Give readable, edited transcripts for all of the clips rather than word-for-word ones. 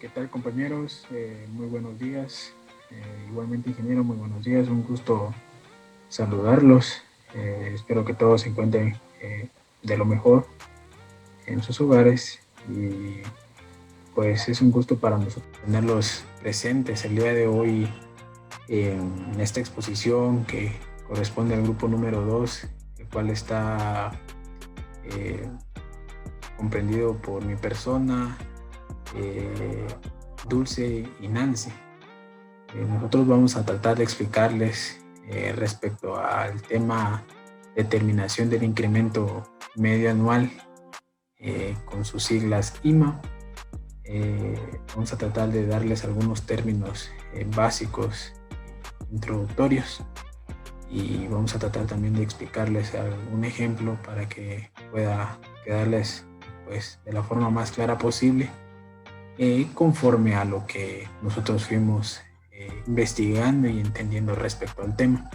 ¿Qué tal, compañeros? Muy buenos días. Igualmente, ingeniero, muy buenos días. Un gusto saludarlos. Espero que todos se encuentren de lo mejor en sus hogares y pues es un gusto para nosotros tenerlos presentes el día de hoy en esta exposición que corresponde al grupo número 2, el cual está eh, comprendido por mi persona, Dulce y Nancy. Nosotros vamos a tratar de explicarles respecto al tema determinación del incremento medio anual con sus siglas IMA. Vamos a tratar de darles algunos términos básicos introductorios y vamos a tratar también de explicarles algún ejemplo para que pueda quedarles pues de la forma más clara posible conforme a lo que nosotros fuimos investigando y entendiendo respecto al tema.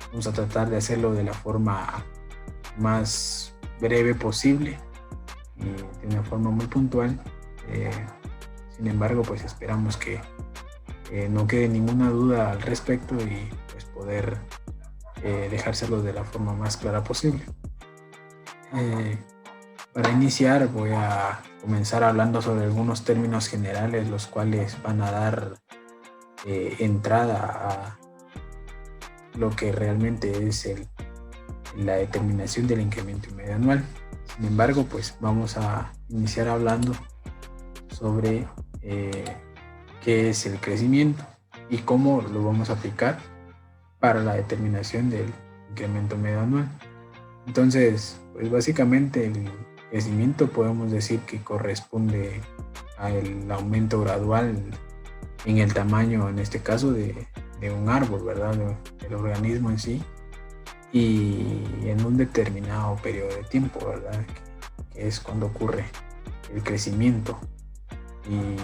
Vamos a tratar de hacerlo de la forma más breve posible y de una forma muy puntual. Sin embargo, pues esperamos que no quede ninguna duda al respecto y pues poder dejárselo de la forma más clara posible. Para iniciar voy a comenzar hablando sobre algunos términos generales, los cuales van a dar entrada a lo que realmente es la determinación del incremento medio anual. Sin embargo, pues vamos a iniciar hablando sobre qué es el crecimiento y cómo lo vamos a aplicar para la determinación del incremento medio anual. Entonces, pues básicamente el crecimiento podemos decir que corresponde al aumento gradual en el tamaño, en este caso, de un árbol, ¿verdad? Del organismo en sí, y en un determinado periodo de tiempo, ¿verdad? Que es cuando ocurre el crecimiento. Y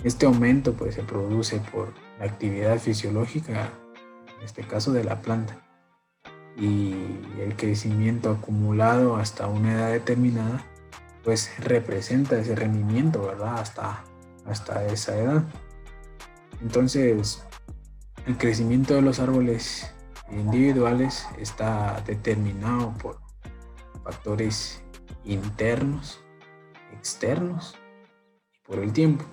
este aumento pues se produce por la actividad fisiológica, en este caso de la planta, y el crecimiento acumulado hasta una edad determinada pues representa ese rendimiento, ¿verdad? Hasta esa edad. Entonces, el crecimiento de los árboles individuales está determinado por factores internos, externos y por el tiempo.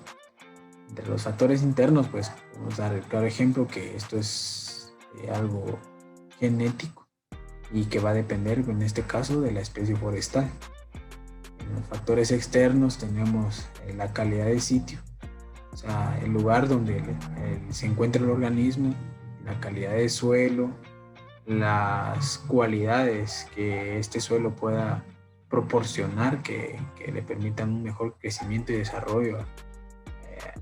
Entre los factores internos, pues vamos a dar el claro ejemplo que esto es algo genético y que va a depender, en este caso, de la especie forestal. En los factores externos tenemos la calidad de sitio, o sea, el lugar donde se encuentra el organismo, la calidad de suelo, las cualidades que este suelo pueda proporcionar que le permitan un mejor crecimiento y desarrollo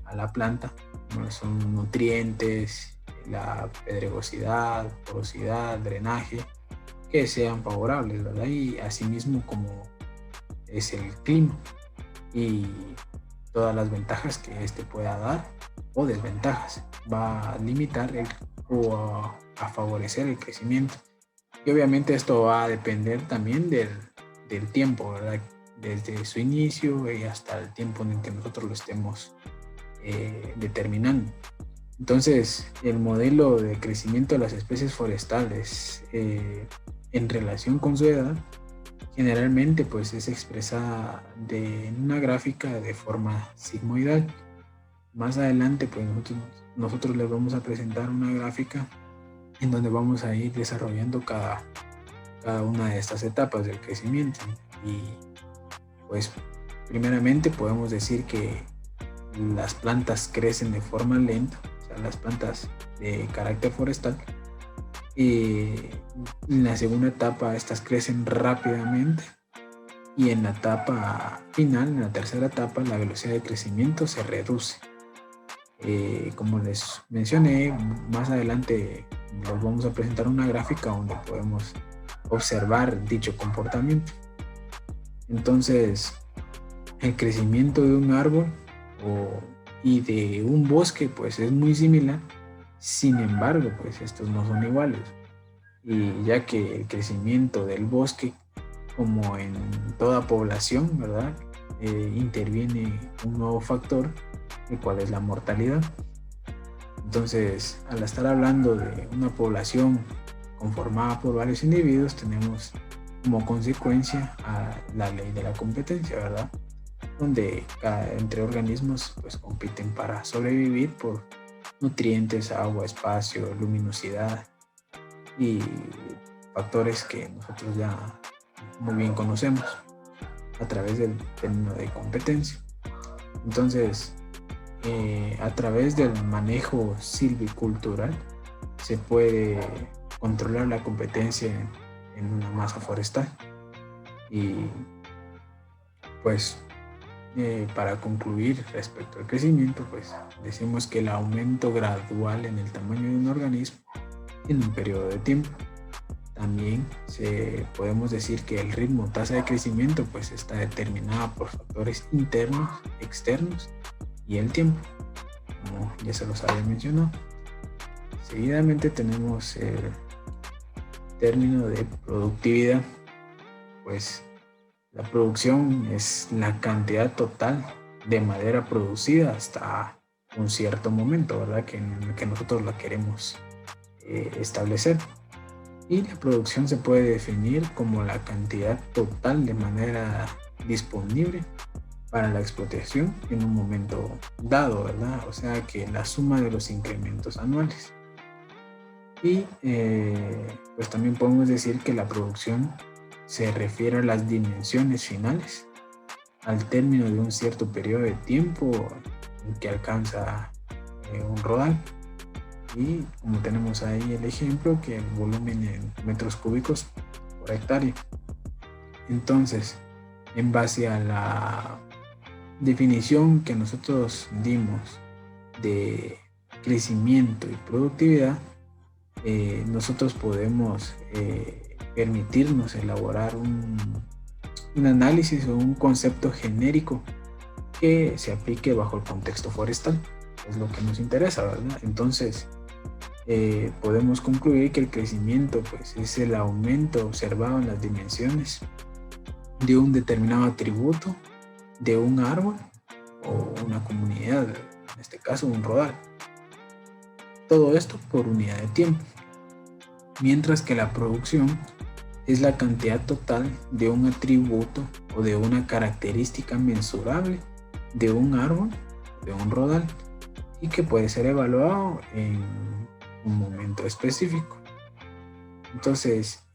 a la planta, como son nutrientes, la pedregosidad, porosidad, drenaje, que sean favorables, ¿verdad? Y asimismo como es el clima y todas las ventajas que este pueda dar o desventajas, va a limitar o a favorecer el crecimiento. Y obviamente esto va a depender también del tiempo, ¿verdad? Desde su inicio y hasta el tiempo en el que nosotros lo estemos determinando. Entonces, el modelo de crecimiento de las especies forestales en relación con su edad generalmente pues es expresada en una gráfica de forma sigmoidal. Más adelante pues nosotros les vamos a presentar una gráfica en donde vamos a ir desarrollando cada una de estas etapas del crecimiento. Y pues primeramente podemos decir que las plantas crecen de forma lenta, o sea, las plantas de carácter forestal. En la segunda etapa estas crecen rápidamente y en la etapa final, en la tercera etapa, la velocidad de crecimiento se reduce. Como les mencioné, más adelante les vamos a presentar una gráfica donde podemos observar dicho comportamiento. Entonces, el crecimiento de un árbol y de un bosque pues es muy similar. Sin embargo, pues estos no son iguales, y ya que el crecimiento del bosque, como en toda población, ¿verdad? Interviene un nuevo factor y cuál es la mortalidad. Entonces, al estar hablando de una población conformada por varios individuos, tenemos como consecuencia a la ley de la competencia, ¿verdad? Donde entre organismos pues compiten para sobrevivir por nutrientes, agua, espacio, luminosidad y factores que nosotros ya muy bien conocemos a través del término de competencia. Entonces, a través del manejo silvicultural se puede controlar la competencia en una masa forestal. Y pues para concluir respecto al crecimiento, pues decimos que el aumento gradual en el tamaño de un organismo en un periodo de tiempo. También podemos decir que el ritmo, tasa de crecimiento, pues está determinada por factores internos, externos y el tiempo, como ya se los había mencionado. Seguidamente tenemos el término de productividad. Pues la producción es la cantidad total de madera producida hasta un cierto momento, ¿verdad? Que nosotros la queremos establecer. Y la producción se puede definir como la cantidad total de madera disponible para la explotación en un momento dado, ¿verdad? O sea que la suma de los incrementos anuales. Y pues también podemos decir que la producción se refiere a las dimensiones finales al término de un cierto periodo de tiempo en que alcanza un rodal. Y como tenemos ahí el ejemplo, que el volumen en metros cúbicos por hectárea. Entonces, en base a la definición que nosotros dimos de crecimiento y productividad, nosotros podemos permitirnos elaborar un análisis o un concepto genérico que se aplique bajo el contexto forestal. Es lo que nos interesa, ¿verdad? Entonces, podemos concluir que el crecimiento pues, es el aumento observado en las dimensiones de un determinado atributo de un árbol o una comunidad, en este caso un rodal. Todo esto por unidad de tiempo. Mientras que la producción es la cantidad total de un atributo o de una característica mensurable de un árbol, de un rodal, y que puede ser evaluado en un momento específico. Entonces,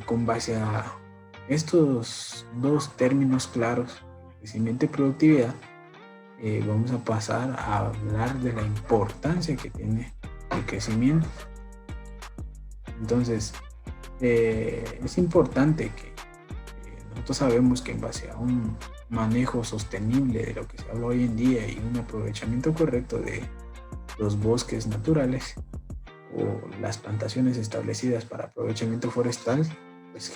con base a estos dos términos claros, crecimiento y productividad, vamos a pasar a hablar de la importancia que tiene el crecimiento. Entonces, es importante que nosotros sabemos que en base a un manejo sostenible de lo que se habla hoy en día y un aprovechamiento correcto de los bosques naturales o las plantaciones establecidas para aprovechamiento forestal, pues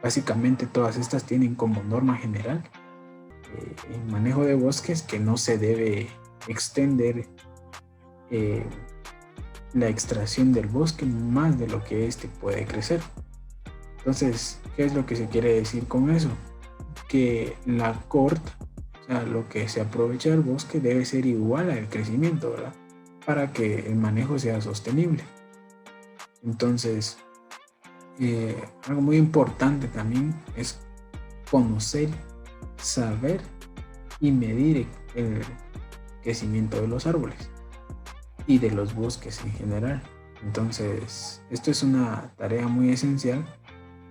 básicamente todas estas tienen como norma general el manejo de bosques, que no se debe extender la extracción del bosque más de lo que éste puede crecer. Entonces, ¿qué es lo que se quiere decir con eso? Que la corta, o sea, lo que se aprovecha del bosque debe ser igual al crecimiento, ¿verdad? Para que el manejo sea sostenible. Entonces, algo muy importante también es conocer, saber y medir el crecimiento de los árboles y de los bosques en general. Entonces, esto es una tarea muy esencial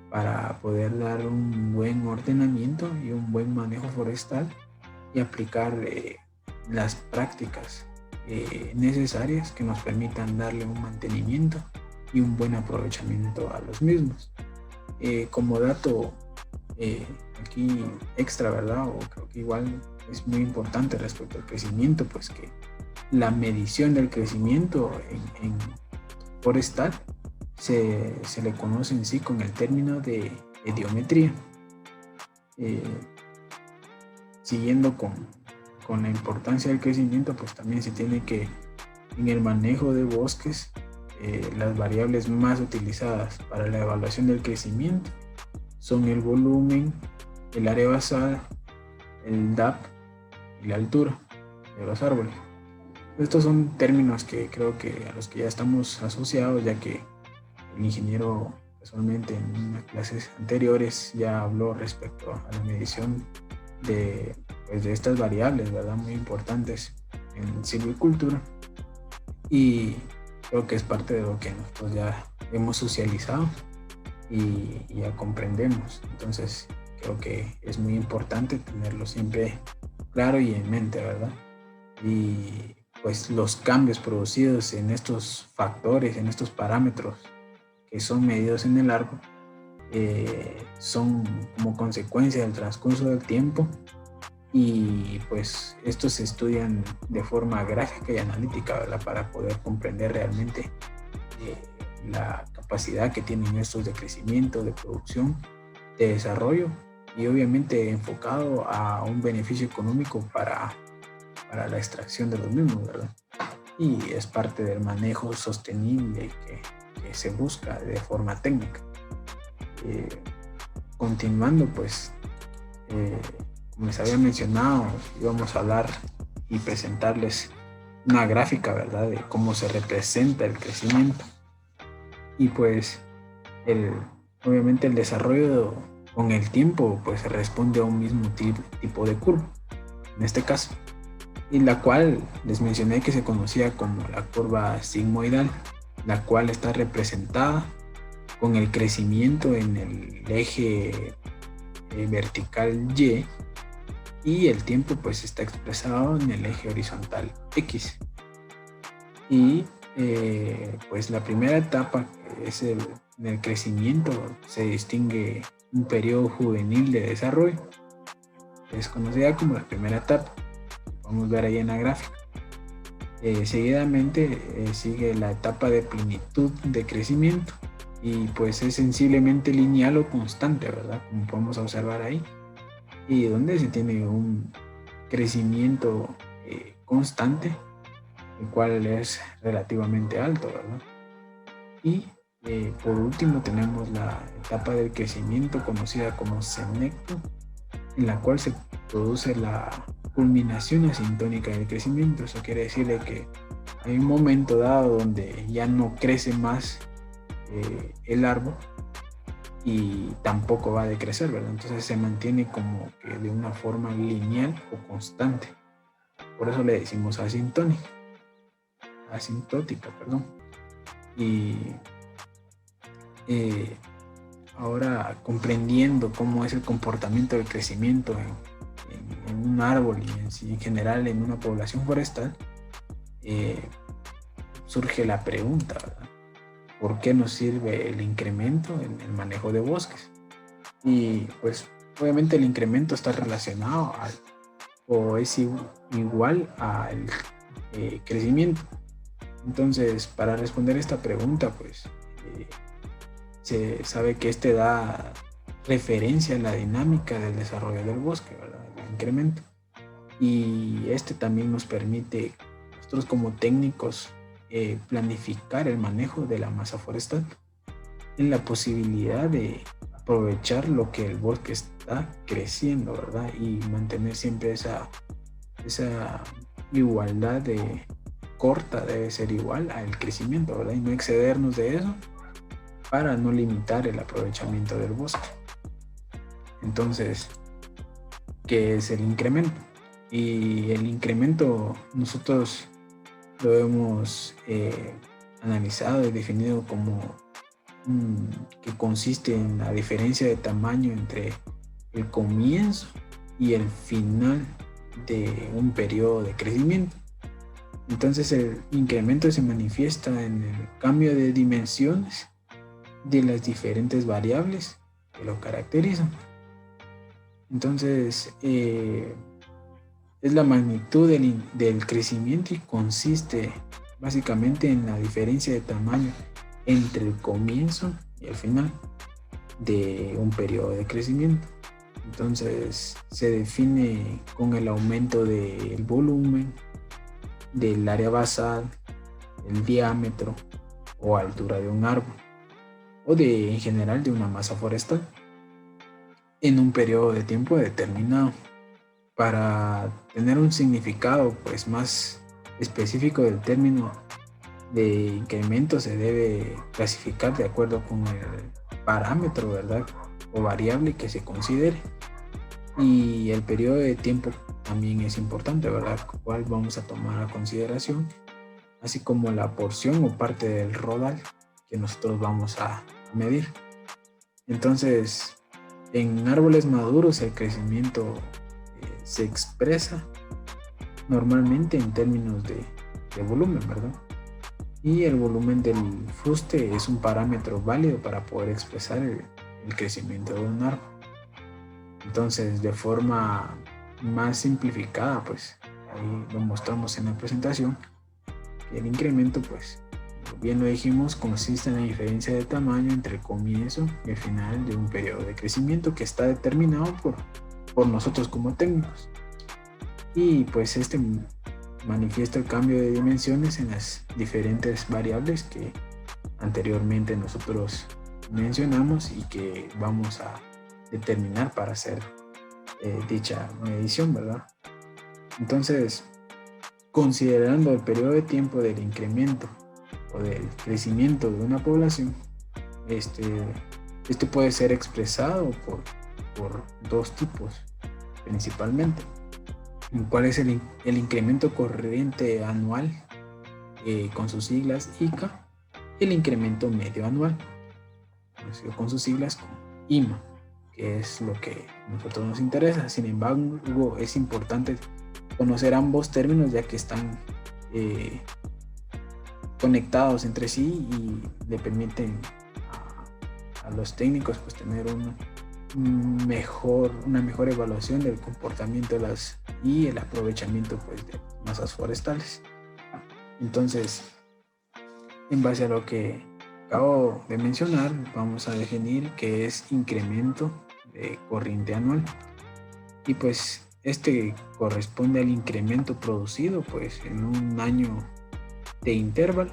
para poder dar un buen ordenamiento y un buen manejo forestal y aplicar las prácticas necesarias que nos permitan darle un mantenimiento y un buen aprovechamiento a los mismos. Como dato aquí extra, ¿verdad? O creo que igual es muy importante respecto al crecimiento, pues que la medición del crecimiento en forestal se le conoce en sí con el término de ediometría. Siguiendo con la importancia del crecimiento, pues también se tiene que en el manejo de bosques las variables más utilizadas para la evaluación del crecimiento son el volumen, el área basal, el DAP y la altura. de los árboles. Estos son términos que creo que a los que ya estamos asociados, ya que el ingeniero casualmente en unas clases anteriores ya habló respecto a la medición de, pues, de estas variables, ¿verdad? Muy importantes en silvicultura, y creo que es parte de lo que nosotros ya hemos socializado y ya comprendemos. Entonces creo que es muy importante tenerlo siempre claro y en mente, ¿verdad? Y pues los cambios producidos en estos factores, en estos parámetros que son medidos en el árbol, son como consecuencia del transcurso del tiempo, y pues estos se estudian de forma gráfica y analítica, ¿verdad? Para poder comprender realmente la capacidad que tienen estos de crecimiento, de producción, de desarrollo, y obviamente enfocado a un beneficio económico para la extracción de los mismos, ¿verdad? Y es parte del manejo sostenible que se busca de forma técnica. Continuando, pues, como les había mencionado, íbamos a hablar y presentarles una gráfica, ¿verdad?, de cómo se representa el crecimiento. Y pues, obviamente el desarrollo con el tiempo, pues, responde a un mismo tipo de curva, en este caso, y la cual les mencioné que se conocía como la curva sigmoidal, la cual está representada con el crecimiento en el eje vertical y el tiempo pues está expresado en el eje horizontal X. Y pues la primera etapa, que es en el crecimiento, se distingue un periodo juvenil de desarrollo, es conocida como la primera etapa. Vamos a ver ahí en la gráfica. Seguidamente sigue la etapa de plenitud de crecimiento, y pues es sensiblemente lineal o constante, ¿verdad? Como podemos observar ahí, y donde se tiene un crecimiento constante, el cual es relativamente alto, ¿verdad? Y por último tenemos la etapa del crecimiento conocida como senecto, en la cual se produce la culminación asintónica del crecimiento. Eso quiere decir que hay un momento dado donde ya no crece más el árbol y tampoco va a decrecer, ¿verdad? Entonces se mantiene como que de una forma lineal o constante. Por eso le decimos asintótica, perdón. Y ahora, comprendiendo cómo es el comportamiento del crecimiento en un árbol y en general en una población forestal, surge la pregunta, ¿verdad? ¿Por qué nos sirve el incremento en el manejo de bosques? Y pues obviamente el incremento está relacionado o es igual al crecimiento. Entonces, para responder esta pregunta, pues se sabe que este da referencia a la dinámica del desarrollo del bosque, ¿verdad? El incremento. Y este también nos permite, nosotros como técnicos, planificar el manejo de la masa forestal en la posibilidad de aprovechar lo que el bosque está creciendo, ¿verdad? Y mantener siempre esa igualdad de corta, debe ser igual al crecimiento, ¿verdad? Y no excedernos de eso para no limitar el aprovechamiento del bosque. Entonces, ¿qué es el incremento? Y el incremento nosotros lo hemos analizado y definido como que consiste en la diferencia de tamaño entre el comienzo y el final de un periodo de crecimiento. Entonces el incremento se manifiesta en el cambio de dimensiones de las diferentes variables que lo caracterizan. Entonces es la magnitud del crecimiento y consiste básicamente en la diferencia de tamaño entre el comienzo y el final de un periodo de crecimiento. Entonces se define con el aumento del volumen, del área basal, el diámetro o altura de un árbol, o en general de una masa forestal, en un periodo de tiempo determinado. para tener un significado pues más específico del término de incremento se debe clasificar de acuerdo con el parámetro, ¿verdad? O variable que se considere. Y el periodo de tiempo también es importante, ¿verdad? Cuál vamos a tomar a consideración, así como la porción o parte del rodal que nosotros vamos a medir. Entonces, en árboles maduros el crecimiento se expresa normalmente en términos de volumen, ¿verdad? Y el volumen del fuste es un parámetro válido para poder expresar el crecimiento de un árbol. Entonces, de forma más simplificada, pues ahí lo mostramos en la presentación. El incremento, pues, bien lo dijimos, consiste en la diferencia de tamaño entre el comienzo y el final de un periodo de crecimiento que está determinado por nosotros como técnicos. Y pues este manifiesta el cambio de dimensiones en las diferentes variables que anteriormente nosotros mencionamos y que vamos a determinar para hacer dicha medición, ¿verdad? Entonces, considerando el periodo de tiempo del incremento o del crecimiento de una población, este puede ser expresado por dos tipos principalmente. ¿Cuál es el incremento corriente anual con sus siglas ICA? El incremento medio anual, conocido con sus siglas como IMA, que es lo que a nosotros nos interesa. Sin embargo, es importante conocer ambos términos ya que están conectados entre sí y le permiten a los técnicos pues tener una mejor evaluación del comportamiento y el aprovechamiento pues de masas forestales. Entonces, en base a lo que acabo de mencionar, vamos a definir qué es incremento de corriente anual. Y pues este corresponde al incremento producido pues en un año de intervalo,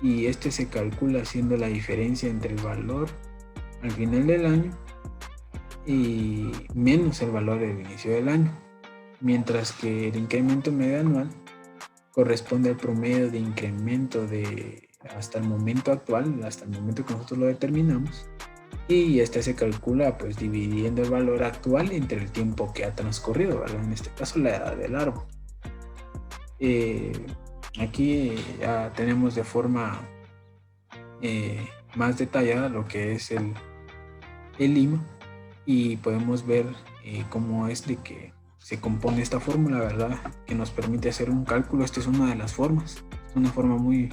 y este se calcula haciendo la diferencia entre el valor al final del año y menos el valor del inicio del año, mientras que el incremento medio anual corresponde al promedio de incremento hasta el momento actual, hasta el momento que nosotros lo determinamos, y este se calcula pues dividiendo el valor actual entre el tiempo que ha transcurrido, ¿verdad? En este caso la edad del árbol. Aquí ya tenemos de forma más detallada lo que es el IMA, y podemos ver cómo es de que se compone esta fórmula, ¿verdad? Que nos permite hacer un cálculo. Esta es una de las formas, es una forma muy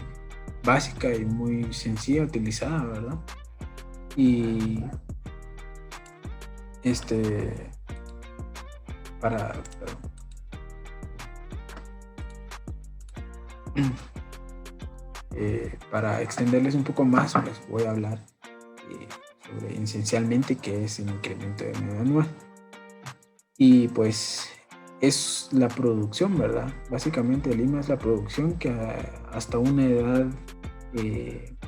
básica y muy sencilla utilizada, ¿verdad? Y para extenderles un poco más, pues voy a hablar sobre esencialmente qué es el incremento de medio anual. Y pues es la producción, ¿verdad? Básicamente el IMA es la producción que hasta una edad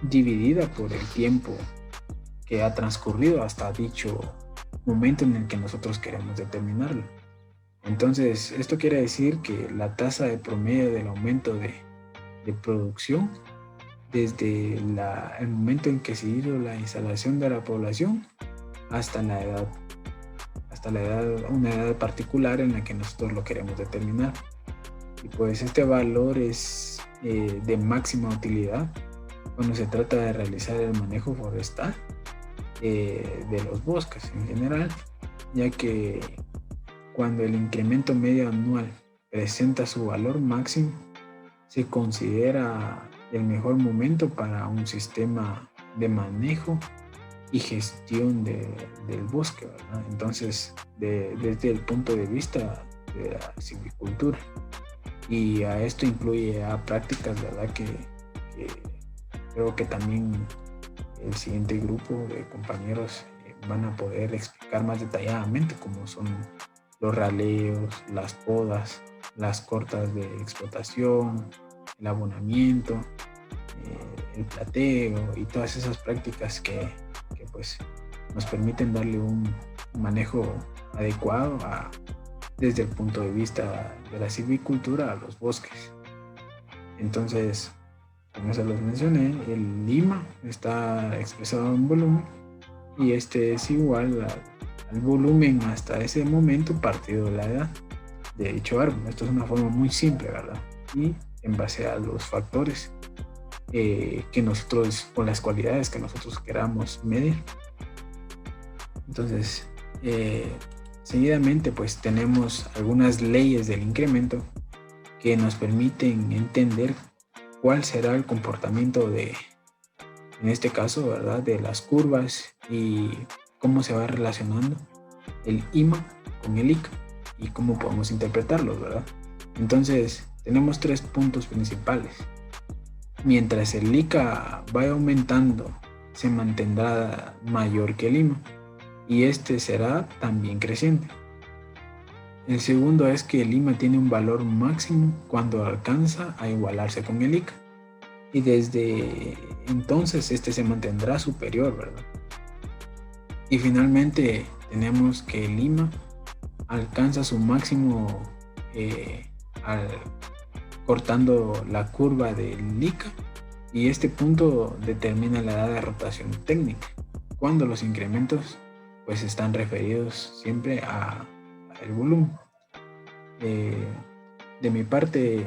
dividida por el tiempo que ha transcurrido hasta dicho momento en el que nosotros queremos determinarlo. Entonces, esto quiere decir que la tasa de promedio del aumento de producción desde el momento en que se hizo la instalación de la población hasta una edad particular en la que nosotros lo queremos determinar. Y pues este valor es de máxima utilidad cuando se trata de realizar el manejo forestal de los bosques en general, ya que cuando el incremento medio anual presenta su valor máximo, se considera el mejor momento para un sistema de manejo y gestión del bosque, ¿verdad? Entonces, desde el punto de vista de la silvicultura, y a esto incluye a prácticas, ¿verdad? Que creo que también el siguiente grupo de compañeros van a poder explicar más detalladamente, como son los raleos, las podas, las cortas de explotación, el abonamiento, el plateo y todas esas prácticas que pues nos permiten darle un manejo adecuado desde el punto de vista de la silvicultura a los bosques. Entonces, como se los mencioné, el lima está expresado en volumen y este es igual al volumen hasta ese momento partido de la edad de dicho árbol. Esto es una forma muy simple, ¿verdad? Y en base a los factores que nosotros, con las cualidades que nosotros queramos medir. Entonces, seguidamente pues tenemos algunas leyes del incremento que nos permiten entender cuál será el comportamiento en este caso, ¿verdad?, de las curvas y cómo se va relacionando el IMA con el ICA y cómo podemos interpretarlos, ¿verdad? Entonces, tenemos 3 puntos principales. Mientras el ICA vaya aumentando, se mantendrá mayor que el IMA y este será también creciente. El segundo es que el IMA tiene un valor máximo cuando alcanza a igualarse con el ICA y desde entonces este se mantendrá superior, ¿verdad? Y finalmente tenemos que el IMA alcanza su máximo cortando la curva del ICA y este punto determina la edad de rotación técnica, cuando los incrementos pues están referidos siempre a el volumen. De mi parte,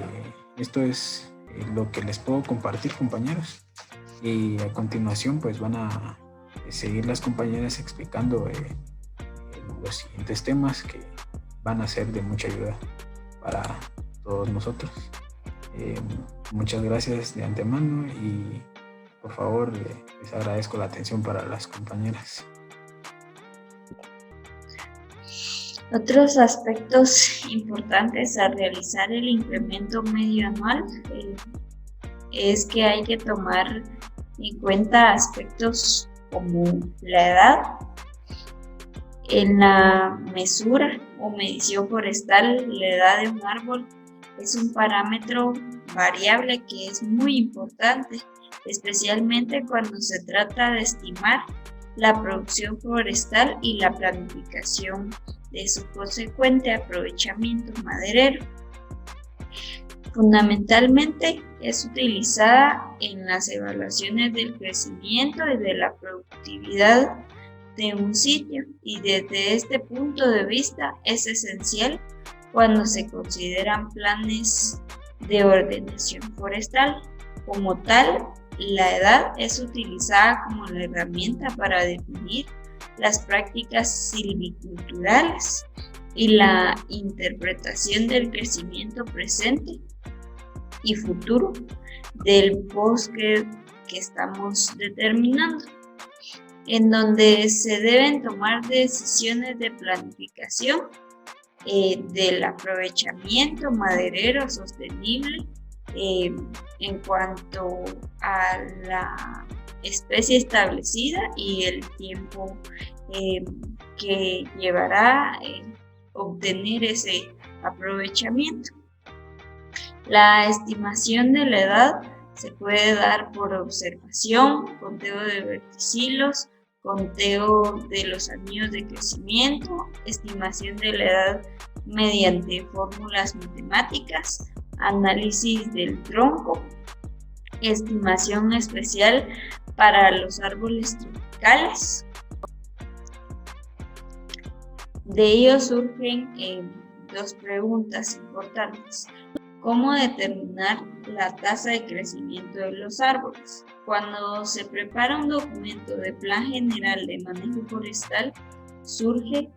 esto es lo que les puedo compartir, compañeros, y a continuación pues van a seguir las compañeras explicando los siguientes temas que van a ser de mucha ayuda para todos nosotros. Muchas gracias de antemano y por favor les agradezco la atención para las compañeras. Otros aspectos importantes al realizar el incremento medio anual es que hay que tomar en cuenta aspectos como la edad. En la mesura o medición forestal, la edad de un árbol es un parámetro variable que es muy importante, especialmente cuando se trata de estimar la producción forestal y la planificación de su consecuente aprovechamiento maderero. Fundamentalmente es utilizada en las evaluaciones del crecimiento y de la productividad de un sitio y desde este punto de vista es esencial cuando se consideran planes de ordenación forestal. Como tal, la edad es utilizada como la herramienta para definir las prácticas silviculturales y la interpretación del crecimiento presente y futuro del bosque que estamos determinando, en donde se deben tomar decisiones de planificación del aprovechamiento maderero sostenible en cuanto a la especie establecida y el tiempo que llevará obtener ese aprovechamiento. La estimación de la edad se puede dar por observación, conteo de verticilos, conteo de los anillos de crecimiento, estimación de la edad mediante fórmulas matemáticas, análisis del tronco, estimación especial para los árboles tropicales. De ello surgen 2 preguntas importantes. ¿Cómo determinar la tasa de crecimiento de los árboles? Cuando se prepara un documento de Plan General de Manejo Forestal, surge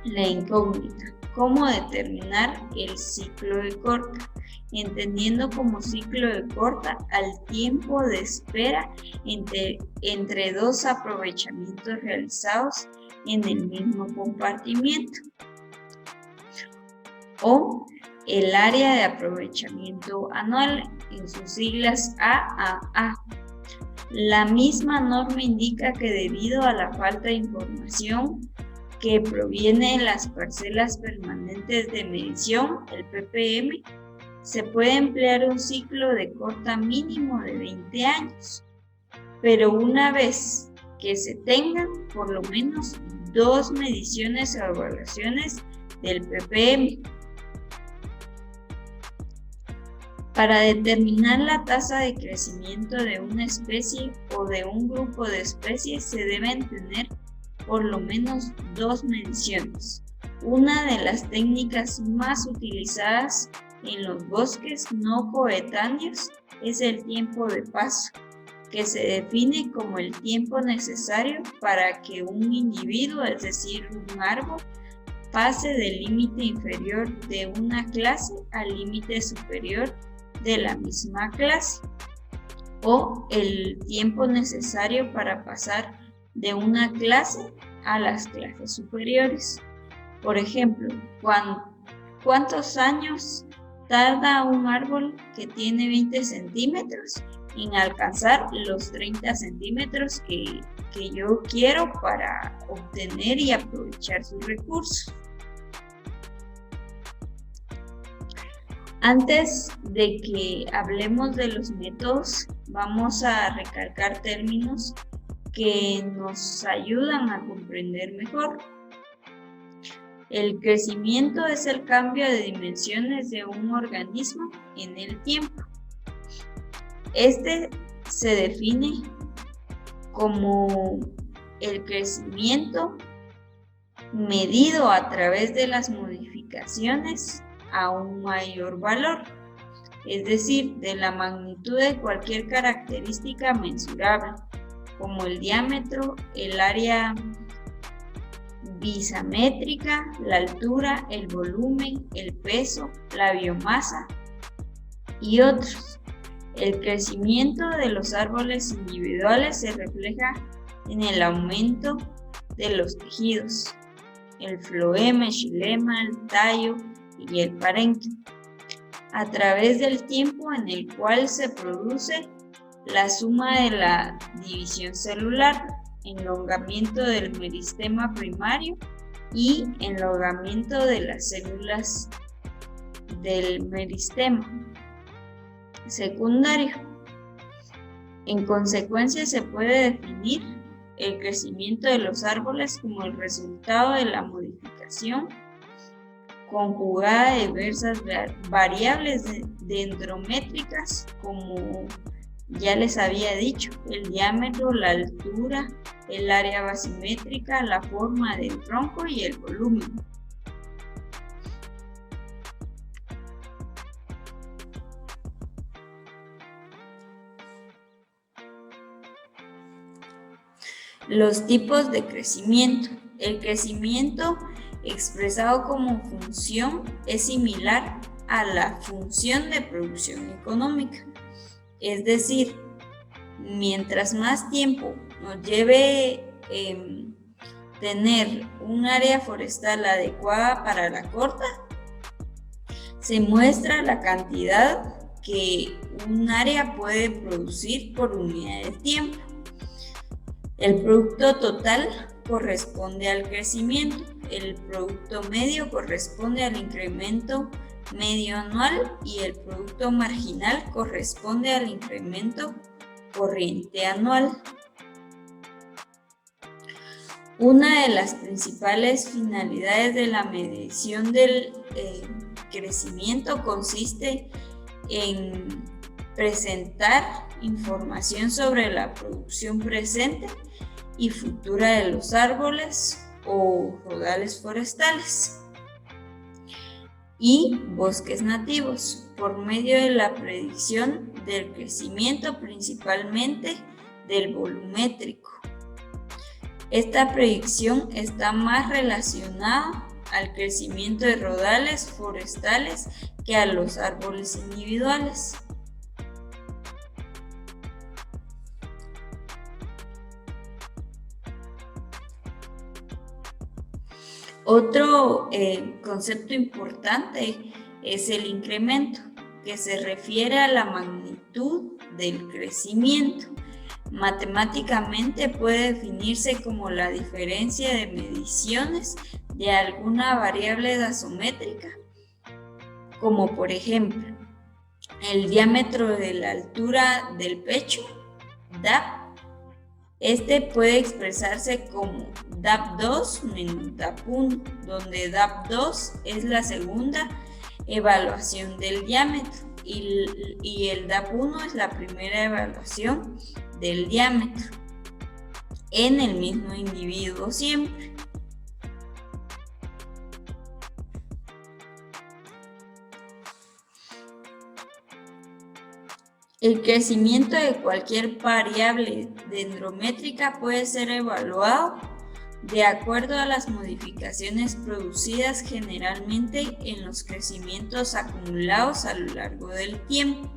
la incógnita. ¿Cómo determinar el ciclo de corta? Entendiendo como ciclo de corta al tiempo de espera entre 2 aprovechamientos realizados en el mismo compartimiento, o el área de aprovechamiento anual, en sus siglas AAA. La misma norma indica que debido a la falta de información que proviene de las parcelas permanentes de medición, el PPM, se puede emplear un ciclo de corta mínimo de 20 años, pero una vez que se tengan por lo menos 2 mediciones o evaluaciones del ppm. Para determinar la tasa de crecimiento de una especie o de un grupo de especies se deben tener por lo menos dos mediciones. Una de las técnicas más utilizadas en los bosques no coetáneos es el tiempo de paso, que se define como el tiempo necesario para que un individuo, es decir, un árbol, pase del límite inferior de una clase al límite superior de la misma clase, o el tiempo necesario para pasar de una clase a las clases superiores. Por ejemplo, ¿cuántos años tarda un árbol que tiene 20 centímetros en alcanzar los 30 centímetros que yo quiero para obtener y aprovechar sus recursos? Antes de que hablemos de los métodos, vamos a recalcar términos que nos ayudan a comprender mejor. El crecimiento es el cambio de dimensiones de un organismo en el tiempo. Este se define como el crecimiento medido a través de las modificaciones a un mayor valor, es decir, de la magnitud de cualquier característica mensurable, como el diámetro, el área visamétrica, la altura, el volumen, el peso, la biomasa y otros. El crecimiento de los árboles individuales se refleja en el aumento de los tejidos, el floema, el xilema, el tallo y el parénquima, a través del tiempo en el cual se produce la suma de la división celular, enlongamiento del meristema primario y enlongamiento de las células del meristema secundario. En consecuencia, se puede definir el crecimiento de los árboles como el resultado de la modificación conjugada de diversas variables dendrométricas, como ya les había dicho, el diámetro, la altura, el área basimétrica, la forma del tronco y el volumen. Los tipos de crecimiento. El crecimiento expresado como función es similar a la función de producción económica. Es decir, mientras más tiempo nos lleve tener un área forestal adecuada para la corta, se muestra la cantidad que un área puede producir por unidad de tiempo. El producto total corresponde al crecimiento, el producto medio corresponde al incremento medio anual y el producto marginal corresponde al incremento corriente anual. Una de las principales finalidades de la medición del crecimiento consiste en presentar información sobre la producción presente y futura de los árboles o rodales forestales y bosques nativos por medio de la predicción del crecimiento, principalmente del volumétrico. Esta predicción está más relacionada al crecimiento de rodales forestales que a los árboles individuales. Otro concepto importante es el incremento, que se refiere a la magnitud del crecimiento. Matemáticamente puede definirse como la diferencia de mediciones de alguna variable gasométrica, como por ejemplo el diámetro de la altura del pecho, DAP, Este puede expresarse como DAP2 menos DAP1, donde DAP2 es la segunda evaluación del diámetro y el DAP1 es la primera evaluación del diámetro en el mismo individuo siempre. El crecimiento de cualquier variable dendrométrica puede ser evaluado de acuerdo a las modificaciones producidas generalmente en los crecimientos acumulados a lo largo del tiempo.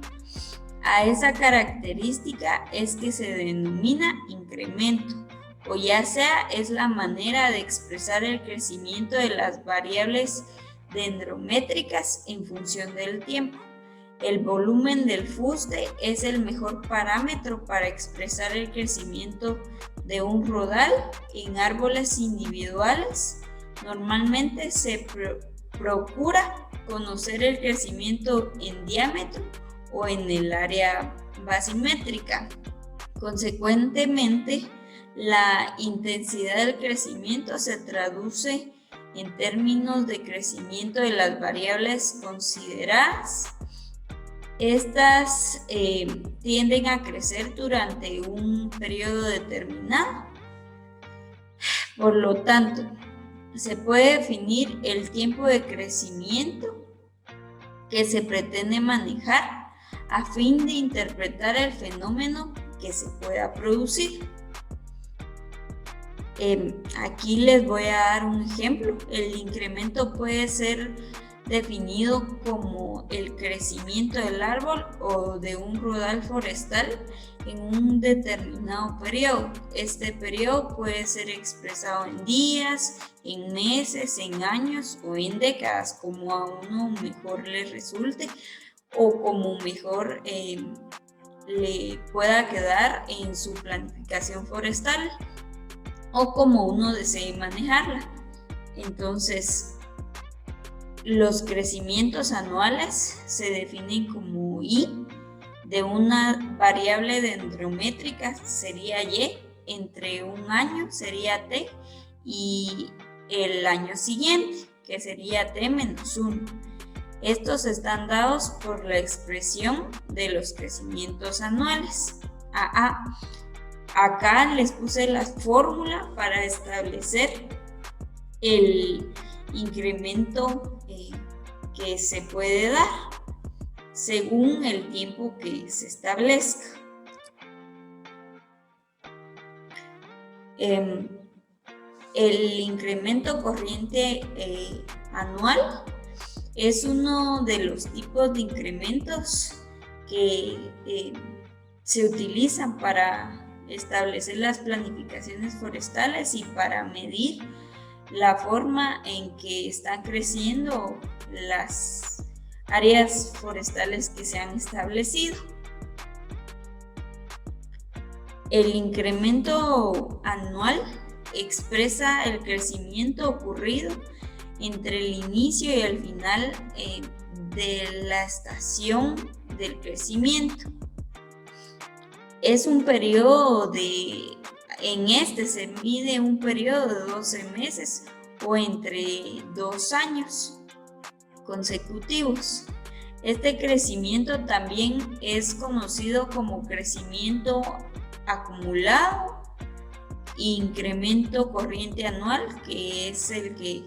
A esa característica es que se denomina incremento, o ya sea es la manera de expresar el crecimiento de las variables dendrométricas en función del tiempo. El volumen del fuste es el mejor parámetro para expresar el crecimiento de un rodal en árboles individuales. Normalmente se procura conocer el crecimiento en diámetro o en el área basimétrica. Consecuentemente, la intensidad del crecimiento se traduce en términos de crecimiento de las variables consideradas. Estas tienden a crecer durante un periodo determinado. Por lo tanto, se puede definir el tiempo de crecimiento que se pretende manejar a fin de interpretar el fenómeno que se pueda producir. Aquí les voy a dar un ejemplo. El incremento puede ser definido como el crecimiento del árbol o de un rodal forestal en un determinado periodo. Este periodo puede ser expresado en días, en meses, en años o en décadas, como a uno mejor le resulte o como mejor le pueda quedar en su planificación forestal o como uno desee manejarla. Entonces, los crecimientos anuales se definen como I de una variable dendrométrica sería Y, entre un año sería T y el año siguiente, que sería T menos 1. Estos están dados por la expresión de los crecimientos anuales. Acá les puse la fórmula para establecer el incremento que se puede dar según el tiempo que se establezca. El incremento corriente anual es uno de los tipos de incrementos que se utilizan para establecer las planificaciones forestales y para medir la forma en que están creciendo las áreas forestales que se han establecido. El incremento anual expresa el crecimiento ocurrido entre el inicio y el final de la estación del crecimiento. Es un periodo en este se mide un periodo de 12 meses o entre 2 años consecutivos. Este crecimiento también es conocido como crecimiento acumulado e incremento corriente anual, que es el que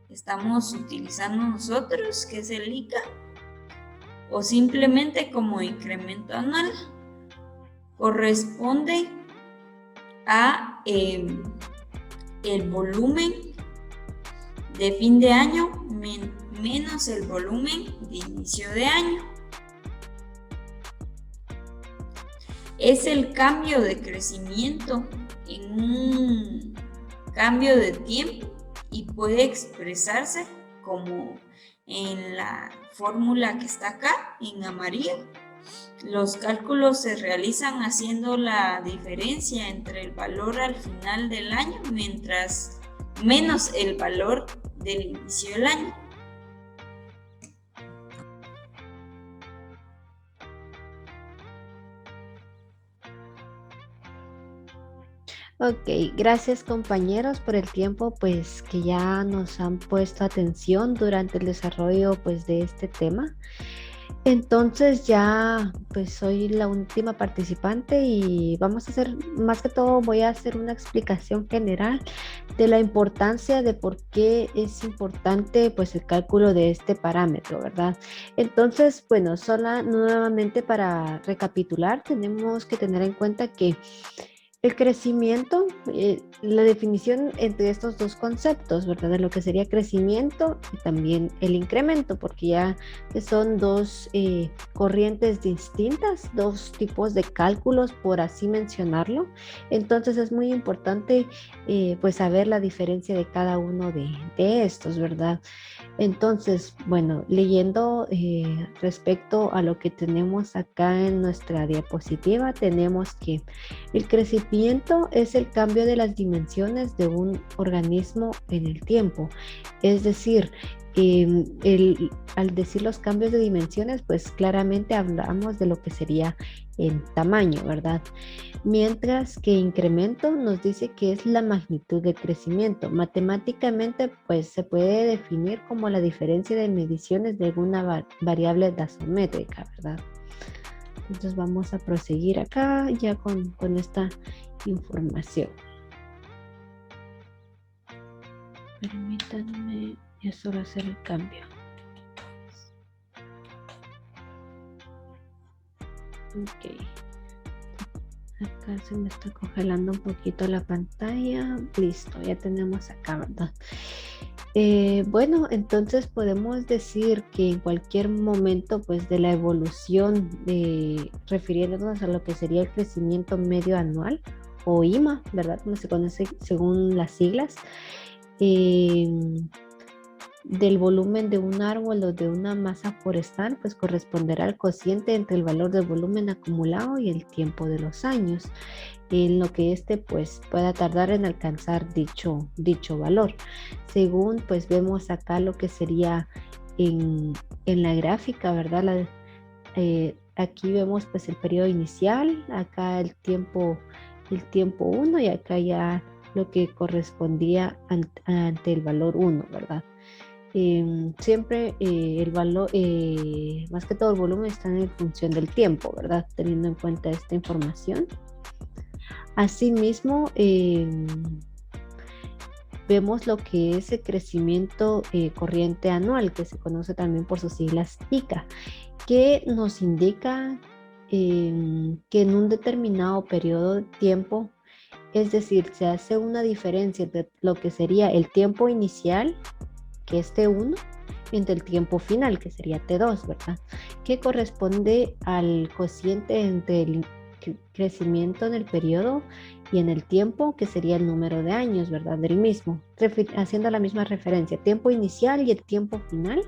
estamos utilizando nosotros, que es el ICA, o simplemente como incremento anual. Corresponde a el volumen de fin de año menos el volumen de inicio de año. Es el cambio de crecimiento en un cambio de tiempo y puede expresarse como en la fórmula que está acá en amarillo. Los cálculos se realizan haciendo la diferencia entre el valor al final del año menos el valor del inicio del año. Ok, gracias compañeros por el tiempo pues que ya nos han puesto atención durante el desarrollo pues de este tema. Entonces ya pues soy la última participante y vamos a hacer, más que todo voy a hacer una explicación general de la importancia de por qué es importante pues el cálculo de este parámetro, ¿verdad? Entonces, bueno, sola nuevamente para recapitular, tenemos que tener en cuenta que el crecimiento, la definición entre estos dos conceptos, ¿verdad? De lo que sería crecimiento y también el incremento, porque ya que son dos corrientes distintas, dos tipos de cálculos, por así mencionarlo. Entonces es muy importante pues saber la diferencia de cada uno de estos, ¿verdad? Entonces, bueno, leyendo respecto a lo que tenemos acá en nuestra diapositiva, tenemos que el crecimiento es el cambio de las dimensiones de un organismo en el tiempo. Es decir, al decir los cambios de dimensiones, pues claramente hablamos de lo que sería en tamaño, ¿verdad? Mientras que incremento nos dice que es la magnitud del crecimiento. Matemáticamente, pues se puede definir como la diferencia de mediciones de alguna variable gasométrica, ¿verdad? Entonces vamos a proseguir acá ya con esta información. Permítanme ya solo hacer el cambio. Ok. Acá se me está congelando un poquito la pantalla. Listo, ya tenemos acá, ¿verdad? Bueno, entonces podemos decir que en cualquier momento pues de la evolución, refiriéndonos a lo que sería el crecimiento medio anual o IMA, ¿verdad? Como se conoce según las siglas, del volumen de un árbol o de una masa forestal, pues corresponderá al cociente entre el valor del volumen acumulado y el tiempo de los años, en lo que este pues pueda tardar en alcanzar dicho valor. Según pues vemos acá lo que sería en la gráfica, ¿verdad? Aquí vemos pues el periodo inicial, acá el tiempo 1 y acá ya lo que correspondía ante el valor 1, ¿verdad? Siempre el valor, más que todo el volumen está en función del tiempo, ¿verdad? Teniendo en cuenta esta información. Asimismo, vemos lo que es el crecimiento corriente anual, que se conoce también por sus siglas ICA, que nos indica que en un determinado periodo de tiempo, es decir, se hace una diferencia entre lo que sería el tiempo inicial, que es T1, entre el tiempo final, que sería T2, ¿verdad? Que corresponde al cociente entre el crecimiento en el periodo y en el tiempo, que sería el número de años, ¿verdad? Del mismo, haciendo la misma referencia, tiempo inicial y el tiempo final,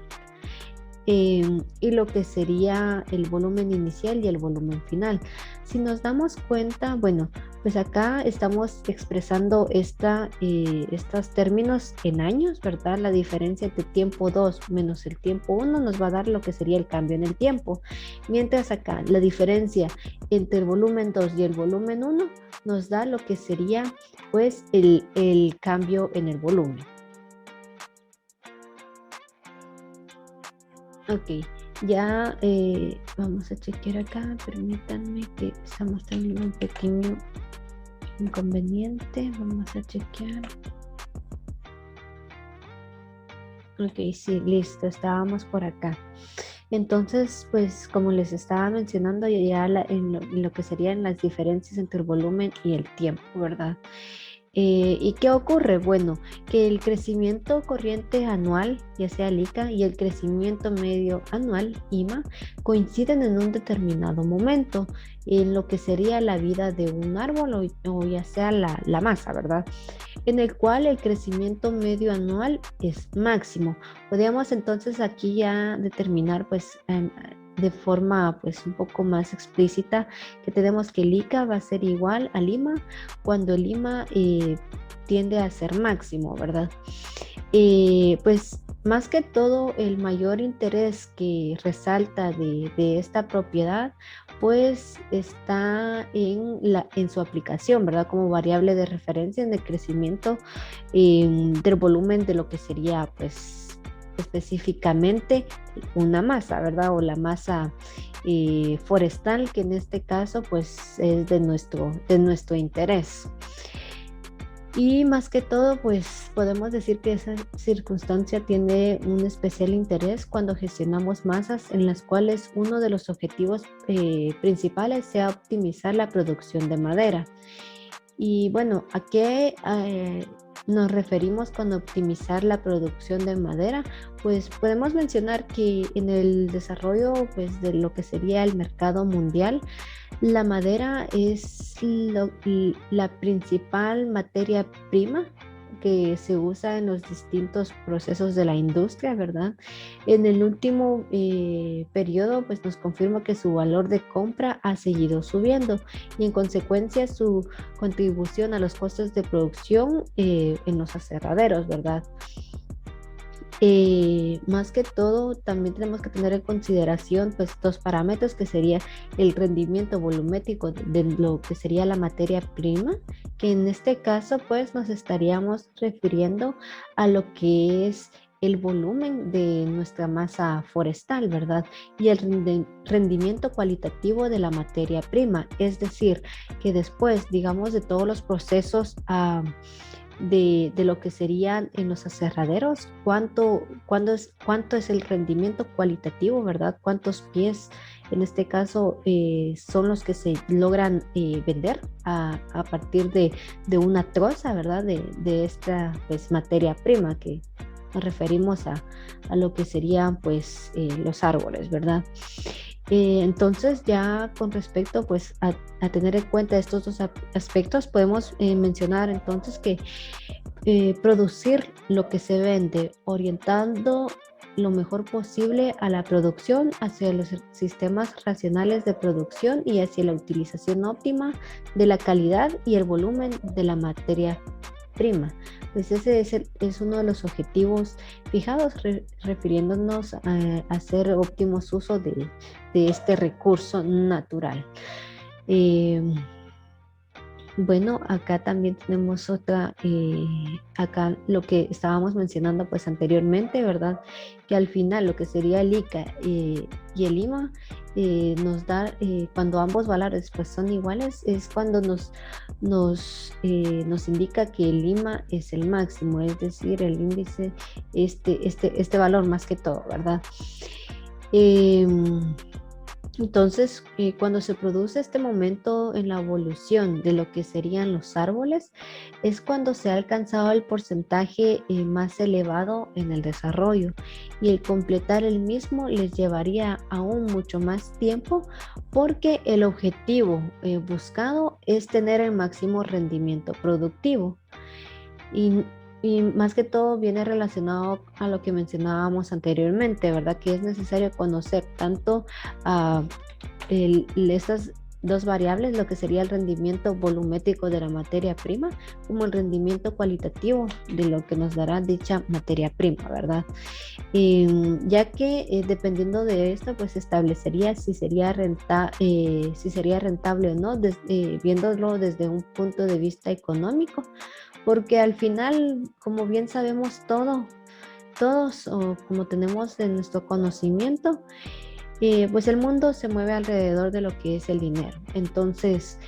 y lo que sería el volumen inicial y el volumen final. Si nos damos cuenta, bueno, pues acá estamos expresando estos términos en años, ¿verdad? La diferencia entre tiempo 2 menos el tiempo 1 nos va a dar lo que sería el cambio en el tiempo. Mientras acá la diferencia entre el volumen 2 y el volumen 1 nos da lo que sería pues el cambio en el volumen. Ok, ya vamos a chequear acá, permítanme que estamos teniendo un pequeño inconveniente, vamos a chequear. Ok, sí, listo, estábamos por acá. Entonces, pues como les estaba mencionando ya en lo que serían las diferencias entre el volumen y el tiempo, ¿verdad? ¿Y qué ocurre? Bueno, que el crecimiento corriente anual, ya sea el ICA, y el crecimiento medio anual, IMA, coinciden en un determinado momento en lo que sería la vida de un árbol o ya sea la masa, ¿verdad? En el cual el crecimiento medio anual es máximo. Podríamos entonces aquí ya determinar pues de forma pues un poco más explícita que tenemos que el ICA va a ser igual a Lima cuando el IMA tiende a ser máximo, ¿verdad? Pues más que todo el mayor interés que resalta de esta propiedad pues está en su aplicación, ¿verdad? Como variable de referencia en el crecimiento del volumen de lo que sería, pues, específicamente una masa, ¿verdad? O la masa forestal, que en este caso, pues, es de nuestro interés. Y más que todo, pues podemos decir que esa circunstancia tiene un especial interés cuando gestionamos masas en las cuales uno de los objetivos principales sea optimizar la producción de madera. Y bueno, ¿a qué nos referimos con optimizar la producción de madera? Pues podemos mencionar que en el desarrollo, pues, de lo que sería el mercado mundial, la madera es la principal materia prima que se usa en los distintos procesos de la industria, ¿verdad? En el último periodo, pues nos confirma que su valor de compra ha seguido subiendo y en consecuencia su contribución a los costos de producción en los aserraderos, ¿verdad? Más que todo, también tenemos que tener en consideración pues dos parámetros que sería el rendimiento volumétrico de lo que sería la materia prima, que en este caso pues nos estaríamos refiriendo a lo que es el volumen de nuestra masa forestal, ¿verdad? Y el rendimiento cualitativo de la materia prima, es decir, que después, digamos, de todos los procesos de lo que serían en los aserraderos, cuánto es el rendimiento cualitativo, ¿verdad? ¿Cuántos pies en este caso son los que se logran vender a partir de una troza, ¿verdad? De esta pues, materia prima que nos referimos a lo que serían pues los árboles, ¿verdad? Entonces ya con respecto pues a tener en cuenta estos dos aspectos podemos mencionar entonces que producir lo que se vende orientando lo mejor posible a la producción hacia los sistemas racionales de producción y hacia la utilización óptima de la calidad y el volumen de la materia prima. Pues ese es uno de los objetivos fijados refiriéndonos a hacer óptimos uso de este recurso natural. Bueno, acá también tenemos otra, acá lo que estábamos mencionando pues anteriormente, ¿verdad? Que al final lo que sería el ICA y el IMA nos da, cuando ambos valores pues son iguales, es cuando nos indica que el IMA es el máximo, es decir, el índice, este valor más que todo, ¿verdad? Entonces, cuando se produce este momento en la evolución de lo que serían los árboles, es cuando se ha alcanzado el porcentaje más elevado en el desarrollo y el completar el mismo les llevaría aún mucho más tiempo porque el objetivo buscado es tener el máximo rendimiento productivo. Y más que todo viene relacionado a lo que mencionábamos anteriormente, ¿verdad? Que es necesario conocer tanto estas dos variables, lo que sería el rendimiento volumétrico de la materia prima, como el rendimiento cualitativo de lo que nos dará dicha materia prima, ¿verdad? Ya que dependiendo de esto, pues establecería si sería rentable o no, viéndolo desde un punto de vista económico, porque al final, como bien sabemos todos, o como tenemos en nuestro conocimiento, pues el mundo se mueve alrededor de lo que es el dinero. Entonces,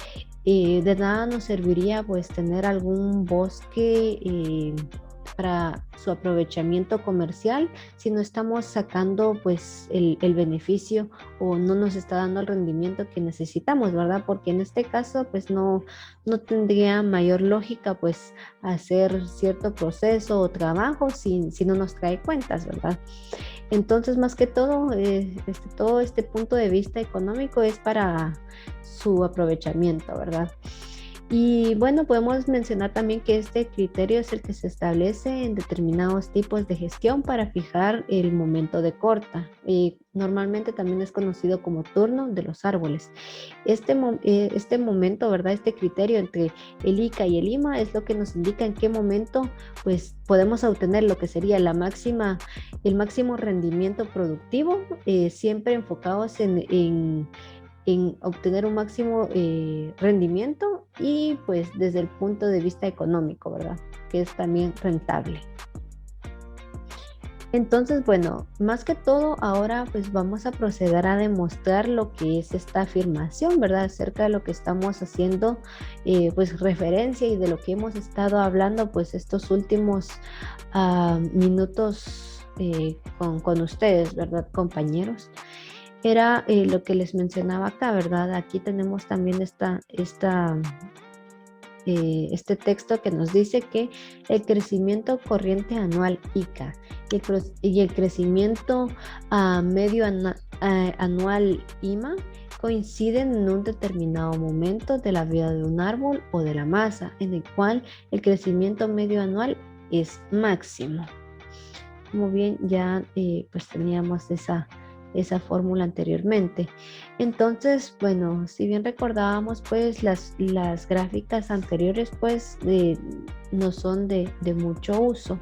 de nada nos serviría pues tener algún bosque para su aprovechamiento comercial si no estamos sacando pues el beneficio o no nos está dando el rendimiento que necesitamos, ¿verdad? Porque en este caso pues no tendría mayor lógica pues hacer cierto proceso o trabajo si no nos trae cuentas, ¿verdad? Entonces, más que todo, todo este punto de vista económico es para su aprovechamiento, ¿verdad? Y bueno, podemos mencionar también que este criterio es el que se establece en determinados tipos de gestión para fijar el momento de corta. Normalmente también es conocido como turno de los árboles. Este momento, ¿verdad? Este criterio entre el ICA y el IMA es lo que nos indica en qué momento pues, podemos obtener lo que sería el máximo rendimiento productivo, siempre enfocados en en obtener un máximo rendimiento y pues desde el punto de vista económico, ¿verdad? Que es también rentable. Entonces, bueno, más que todo, ahora pues vamos a proceder a demostrar lo que es esta afirmación, ¿verdad? Acerca de lo que estamos haciendo, pues referencia y de lo que hemos estado hablando, pues estos últimos minutos con ustedes, ¿verdad, compañeros? Era lo que les mencionaba acá, ¿verdad? Aquí tenemos también este texto que nos dice que el crecimiento corriente anual ICA y el crecimiento medio anual IMA coinciden en un determinado momento de la vida de un árbol o de la masa, en el cual el crecimiento medio anual es máximo. Como bien ya pues teníamos esa fórmula anteriormente. Entonces, bueno, si bien recordábamos, pues las gráficas anteriores, pues no son de mucho uso.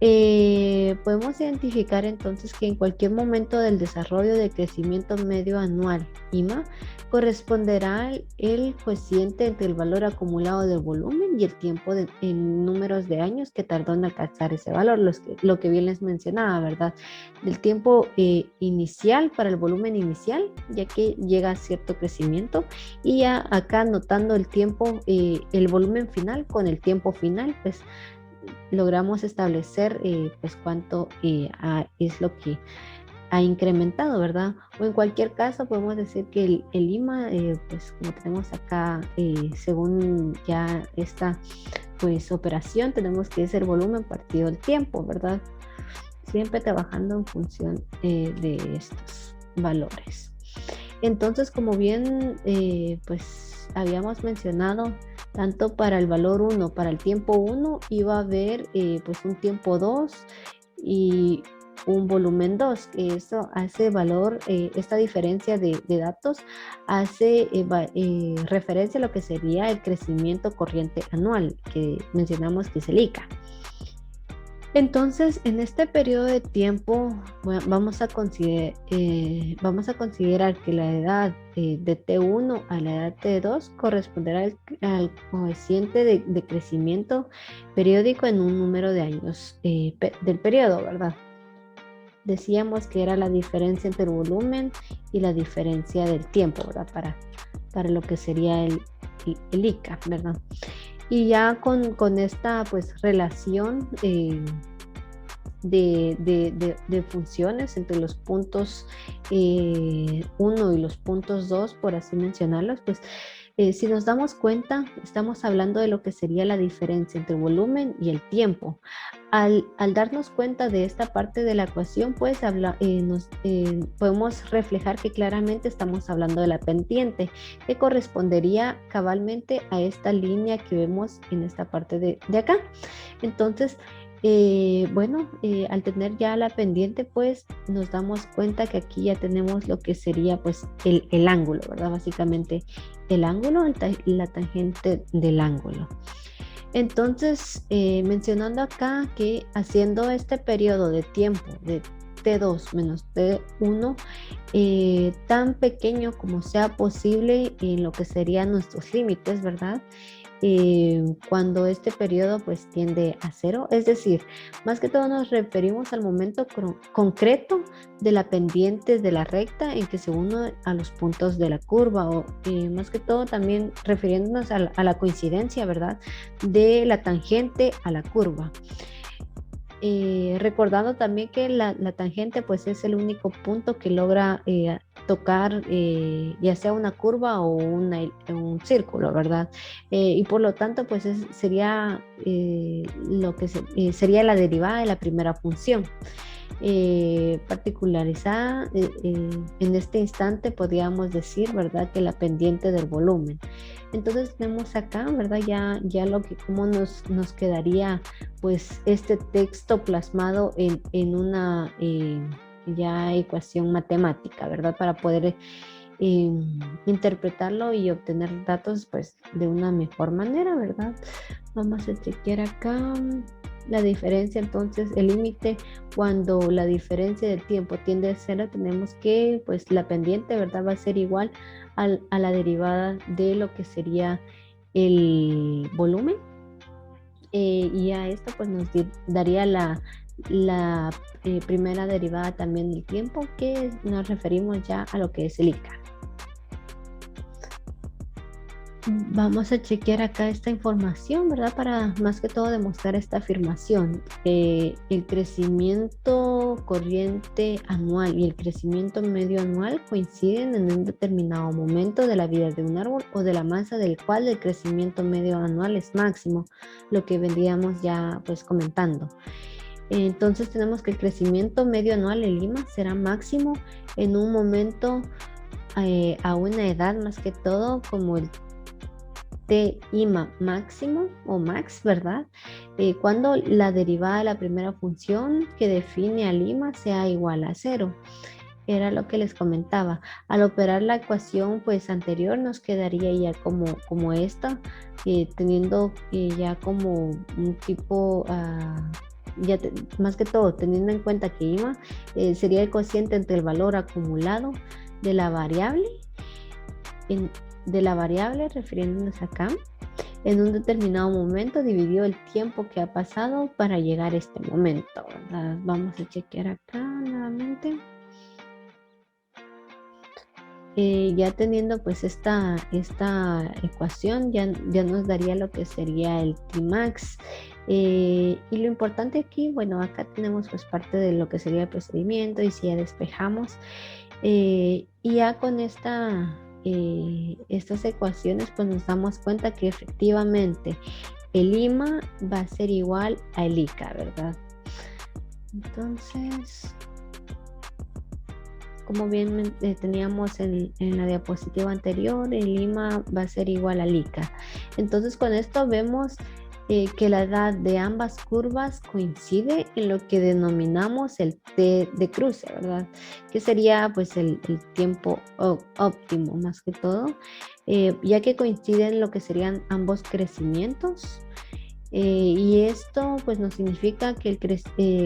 Podemos identificar entonces que en cualquier momento del desarrollo de crecimiento medio anual IMA corresponderá el coeficiente entre el valor acumulado del volumen y el tiempo en números de años que tardó en alcanzar ese valor, lo que bien les mencionaba, ¿verdad? Del tiempo inicial para el volumen inicial, ya que llega a cierto crecimiento, y ya acá anotando el tiempo, el volumen final con el tiempo final, pues logramos establecer pues cuánto es lo que ha incrementado, ¿verdad? O en cualquier caso podemos decir que el IMA, pues como tenemos acá, según ya esta pues operación, tenemos que es el volumen partido el tiempo, ¿verdad? Siempre trabajando en función de estos valores. Entonces, como bien pues habíamos mencionado, tanto para el valor 1, para el tiempo 1, iba a haber pues un tiempo 2 y un volumen 2, que eso hace valor, esta diferencia de datos hace referencia a lo que sería el crecimiento corriente anual, que mencionamos que es el ICA. Entonces, en este periodo de tiempo, bueno, vamos a considerar que la edad de T1 a la edad T2 corresponderá al coeficiente de crecimiento periódico en un número de años del periodo, ¿verdad? Decíamos que era la diferencia entre el volumen y la diferencia del tiempo, ¿verdad? Para lo que sería el ICA, ¿verdad? Y ya con esta pues relación de funciones entre los puntos 1 y los puntos 2, por así mencionarlos, pues si nos damos cuenta, estamos hablando de lo que sería la diferencia entre el volumen y el tiempo. Al darnos cuenta de esta parte de la ecuación, pues podemos reflejar que claramente estamos hablando de la pendiente, que correspondería cabalmente a esta línea que vemos en esta parte de acá. Entonces, al tener ya la pendiente, pues nos damos cuenta que aquí ya tenemos lo que sería pues el ángulo, ¿verdad? Básicamente el ángulo, la tangente del ángulo. Entonces, mencionando acá que haciendo este periodo de tiempo de T2 menos T1 tan pequeño como sea posible en lo que serían nuestros límites, ¿verdad? Cuando este periodo pues tiende a cero, es decir, más que todo nos referimos al momento concreto de la pendiente de la recta en que se une a los puntos de la curva, o más que todo también refiriéndonos a la coincidencia, ¿verdad?, de la tangente a la curva. Recordando también que la tangente pues es el único punto que logra tocar ya sea una curva o un círculo, ¿verdad? Y por lo tanto pues sería lo que sería la derivada de la primera función. Particularizada en este instante podríamos decir, ¿verdad?, que la pendiente del volumen. Entonces tenemos acá, ¿verdad?, ya lo que como nos quedaría pues este texto plasmado en una ya ecuación matemática, ¿verdad?, para poder interpretarlo y obtener datos pues de una mejor manera, ¿verdad? Vamos a chequear acá. la diferencia, entonces el límite, cuando la diferencia del tiempo tiende a cero, tenemos que, pues la pendiente, ¿verdad? Va a ser igual a la derivada de lo que sería el volumen. Y a esto pues nos daría la primera derivada también del tiempo, que nos referimos ya a lo que es el ICA. Vamos a chequear acá esta información, ¿verdad? Para más que todo demostrar esta afirmación. El crecimiento corriente anual y el crecimiento medio anual coinciden en un determinado momento de la vida de un árbol o de la masa del cual el crecimiento medio anual es máximo, lo que vendríamos ya pues comentando. Entonces tenemos que el crecimiento medio anual en Lima será máximo en un momento a una edad más que todo como el TIMA máximo o max, ¿verdad? Cuando la derivada de la primera función que define a Lima sea igual a 0. Era lo que les comentaba. Al operar la ecuación pues anterior nos quedaría ya como esta, teniendo ya como un tipo, más que todo teniendo en cuenta que IMA sería el cociente entre el valor acumulado de la variable, refiriéndonos acá, en un determinado momento dividió el tiempo que ha pasado para llegar a este momento, ¿verdad? Vamos a chequear acá nuevamente. Ya teniendo pues esta ecuación ya nos daría lo que sería el Tmax. Y lo importante aquí, bueno, acá tenemos pues parte de lo que sería el procedimiento, y si ya despejamos, y ya con estas ecuaciones pues nos damos cuenta que efectivamente el IMA va a ser igual a el ICA, ¿verdad? Entonces, como bien teníamos en la diapositiva anterior, el IMA va a ser igual al ICA. Entonces con esto vemos que la edad de ambas curvas coincide en lo que denominamos el T de cruce, ¿verdad? Que sería pues el tiempo óptimo más que todo, ya que coinciden lo que serían ambos crecimientos. Y esto pues nos significa que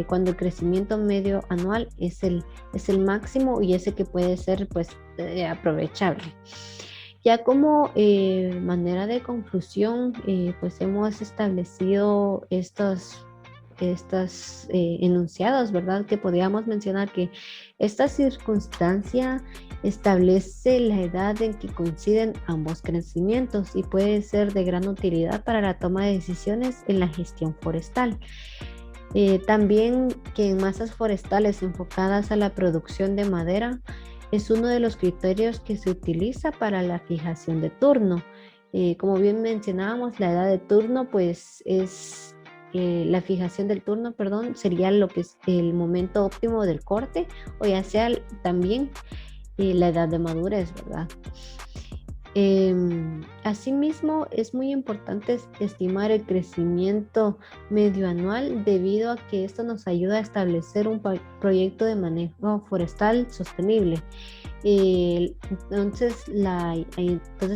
cuando el crecimiento medio anual es el máximo y ese que puede ser pues aprovechable. Ya como manera de conclusión, pues hemos establecido estos enunciados, ¿verdad? Que podríamos mencionar que esta circunstancia establece la edad en que coinciden ambos crecimientos y puede ser de gran utilidad para la toma de decisiones en la gestión forestal. También que en masas forestales enfocadas a la producción de madera es uno de los criterios que se utiliza para la fijación de turno. Como bien mencionábamos, la edad de turno pues es la fijación del turno, perdón, sería lo que es el momento óptimo del corte, o ya sea también la edad de madurez, ¿verdad? Asimismo, es muy importante estimar el crecimiento medio anual, debido a que esto nos ayuda a establecer un proyecto de manejo forestal sostenible. Entonces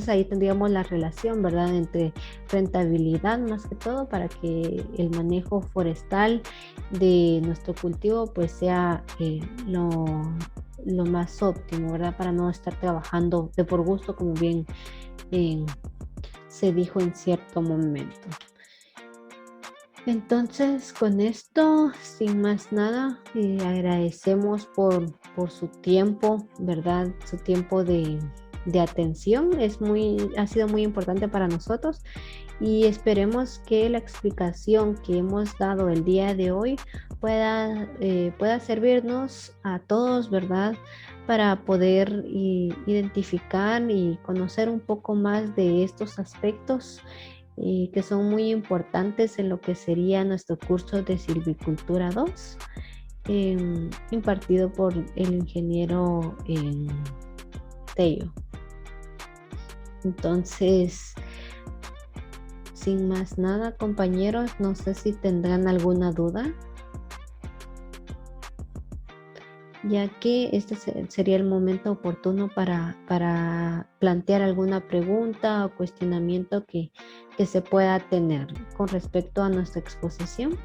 ahí tendríamos la relación, ¿verdad?, entre rentabilidad más que todo, para que el manejo forestal de nuestro cultivo pues sea lo más óptimo, ¿verdad? Para no estar trabajando de por gusto, como bien se dijo en cierto momento. Entonces, con esto, sin más nada, agradecemos por su tiempo, ¿verdad? Su tiempo de atención. Ha sido muy importante para nosotros, y esperemos que la explicación que hemos dado el día de hoy pueda servirnos a todos, ¿verdad? Para poder identificar y conocer un poco más de estos aspectos que son muy importantes en lo que sería nuestro curso de Silvicultura 2, impartido por el ingeniero Tello. Entonces, sin más nada, compañeros, no sé si tendrán alguna duda, ya que este sería el momento oportuno para plantear alguna pregunta o cuestionamiento que se pueda tener con respecto a nuestra exposición.